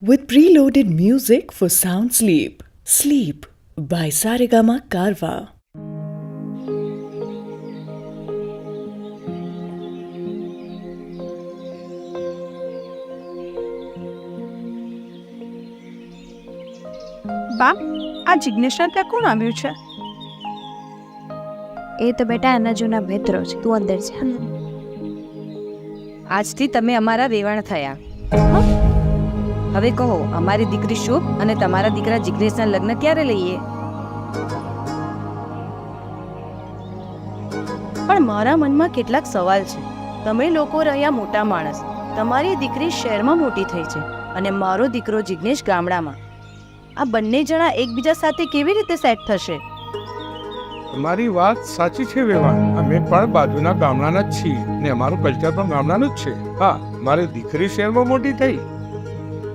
with preloaded music for sound sleep. Sleep by Saregama Karwa. બા, આ જિજ્ઞેશના ત્યાં કોણ આવ્યું છે? એ તો બેટા એના જૂના મિત્રો છે. તું અંદર જા. આજથી તમે અમારા વેવાણ થયા. હવે કહો, અમારી દીકરી શુભ અને તમારા દીકરા જિજ્ઞેશના લગ્ન ક્યારે લઈએ? પણ મારા મનમાં કેટલાક સવાલ છે. તમે લોકો રહ્યા મોટા માણસ, તમારી દીકરી શહેરમાં મોટી થઈ છે અને મારો દીકરો જિજ્ઞેશ ગામડામાં. આ બંને જણા એકબીજા સાથે કેવી રીતે સેટ થશે? તમારી વાત સાચી છે વેવાણ. અમે પણ બાજુના ગામડાના જ છીએ ને અમારું કલ્ચર પણ ગામડાનું જ છે. હા, મારી દીકરી શહેરમાં મોટી થઈ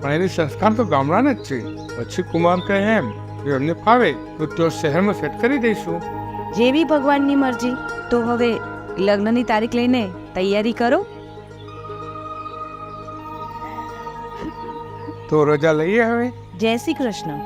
પણ એની સંસ્કાર તો ગામડાના જ છે. પછી કુમાર કહે એમ કે એમને ફાવે તો શહેરમાં સેટ કરી દઈશું. જેવી ભગવાનની મરજી. તો હવે લગ્નની તારીખ લઈને તૈયારી કરો. તો રજા લઈએ હવે. જય શ્રી કૃષ્ણ.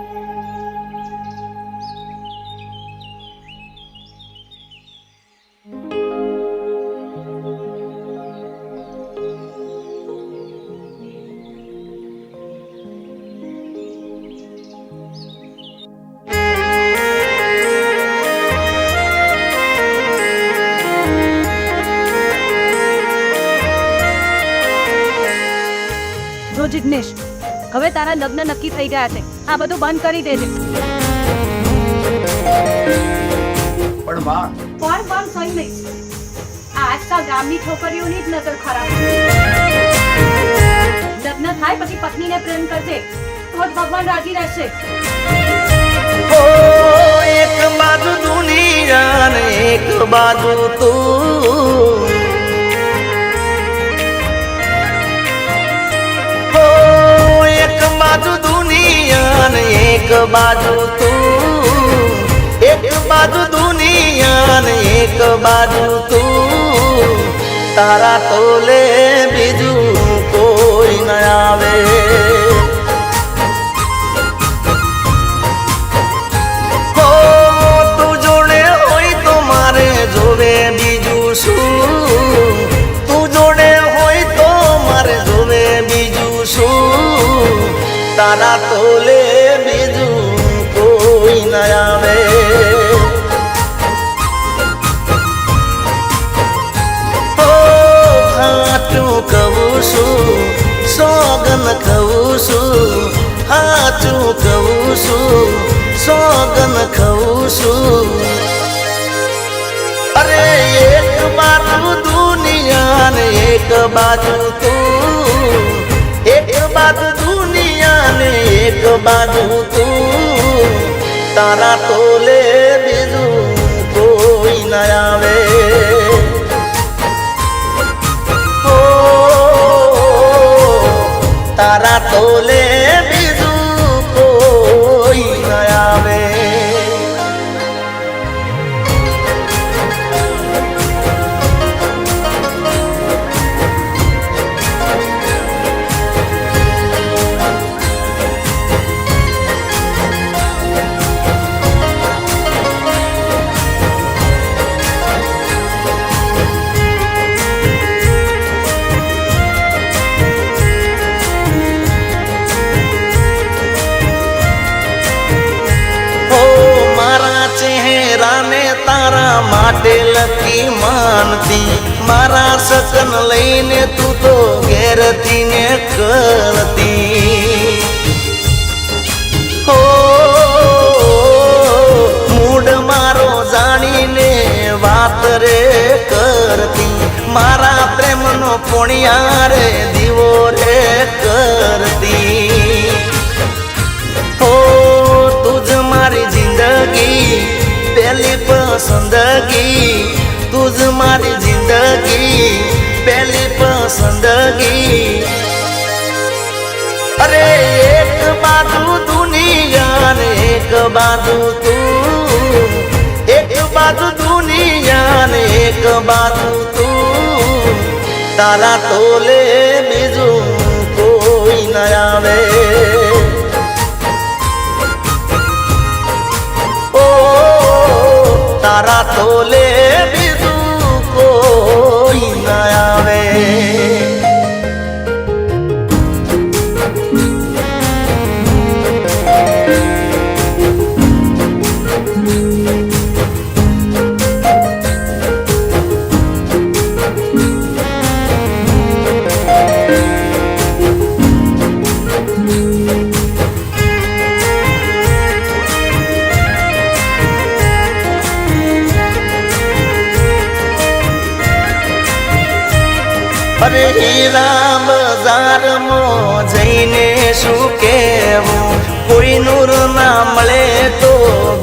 જિજ્ઞેશ, હવે તારા લગ્ન નક્કી થઈ ગયા છે. આ બધું બંધ કરી દેજે. પણ માં પણ સહી નહીં. આ આજકાલ ગામની છોકરીઓની જ નજર ખરાબ. લગ્ન થાય પછી પત્નીને પ્રેમ કરજે, તો જ ભગવાન રાજી રહેશે. ઓ એક બાજુ દુનિયા ને એક બાજુ તું, એક બાજુ દુનિયા ને એક બાજુ તું, એક બાજુ દુનિયા ને એક બાજુ તું, તારા તોલે બીજું કોઈ ન આવે. હો તું જોડે હોય તો મારે જોવે બીજું શું, તું જોડે હોય તો મારે જોવે બીજું શું, તારા તોલે બીજું કોઈ ન આવે. હો સાચું કહું છું, સોગન કહું છું, સાચું કહું છું, સોગન કહું છું. અરે એક બાજુ દુનિયા ને એક બાજુ તું, એક બાજુ દુનિયા ને એક બાજુ તું, તારા તોલે બીજું કોઈ ન આવે. ઓ તારા તોલે બીજું કોઈ ન આવે. તારા માટે લકી માનતી, મારા સકન લઈને તું તો ઘેરથી ને કરતી. હો મૂડ મારો જાણીને વાત રે કરતી, મારા પ્રેમનો પોણિયા રે દીવો રે કરતી. હો તુજ મારી જિંદગી પહેલી પસંદગી, તુજ મારી જિંદગી પહેલી પસંદગી. અરે એક બાજુ દુનિયા ને એક બાજુ તું, એક બાજુ દુનિયા ને એક બાજુ તું, તારા તોલે બીજું કોઈ ન આવે. તોલે બીજું કોઈ ન આવે. અરે હીરા બજારમાં જઈને શું કહેવું, કોઈ નૂર ના મળે તો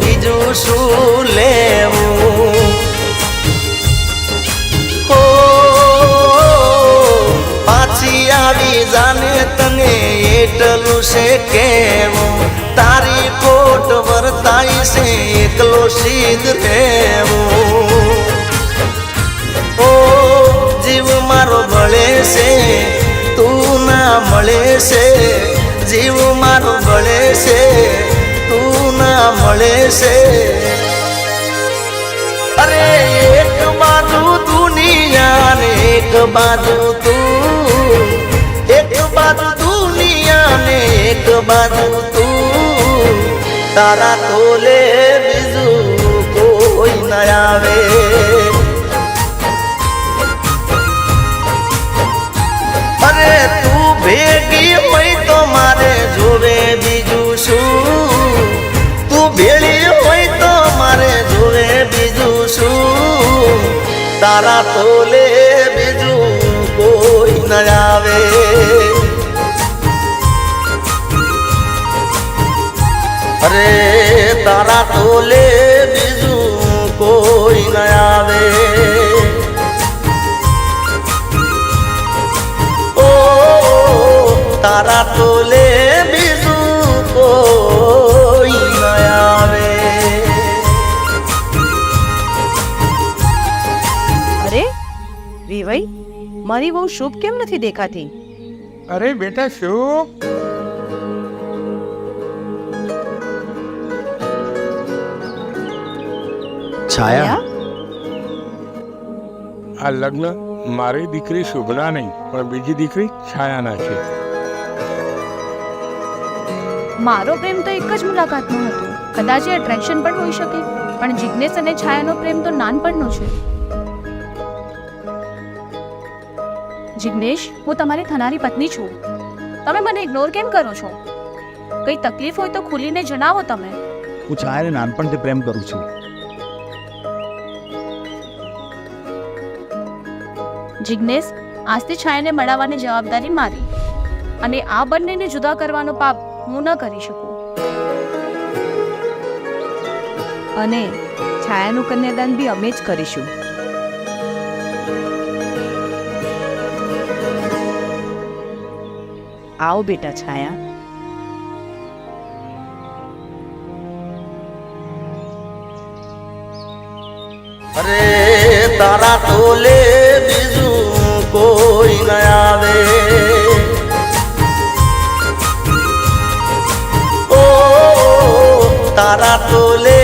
બીજું શું લેવું. હો પાછી આવી જાને તને એટલું છે કહેવું, તારી કોટ વર્તાય છે એકલો સીધ રહેવું. ઓ જીવ મારો ભળે છે તું ના મળે છે, જીવ મારો ભળે છે તું ના મળે છે. અરે એક બાજુ દુનિયા ને એક બાજુ તું, એક બાજુ દુનિયા ને એક બાજુ તું, તારા તોલે બીજું કોઈ ન આવે. અરે તું ભેગી હોય તો મારે જોવે બીજું શું, તું ભેળી હોય તો મારે જોવે બીજું શું, તારા તોલે બીજું કોઈ ન આવે. અરે તારા તોલે બીજું કોઈ ન આવે. તારા તોલે બીજું કોઈ ન આવે. અરે વિવઈ, મારી બહુ શુભ કેમ નથી દેખાતી? અરે બેટા શું? છાયા, આ લગ્ન મારી દીકરી શુભના નહીં પણ બીજી દીકરી છાયાના છે. મારો પ્રેમ તો એક જ મુલાકાતનો હતો. કદાચ એ એટ્રેક્શન પણ હોઈ શકે, પણ જિજ્ઞેશ અને છાયાનો પ્રેમ તો નાનપણનો છે. જિજ્ઞેશ, હું તમારી થનારી પત્ની છું. તમે મને ઇગ્નોર કેમ કરો છો? કઈ તકલીફ હોય તો ખુલીને જણાવો તમે. હું છાયાને નાનપણથી પ્રેમ કરું છું. જિજ્ઞેશ, આજથી છાયાને મળાવવાની જવાબદારી મારી, અને આ બંનેને જુદા કરવાનો પાપ હું ન કરી શકું. અને છાયાનું કન્યાદાન બી અમે જ કરીશું. આવો બેટા છાયા. અરે તારા તોલે બીજું કોઈ ન આવે. ઓ તારા તોલે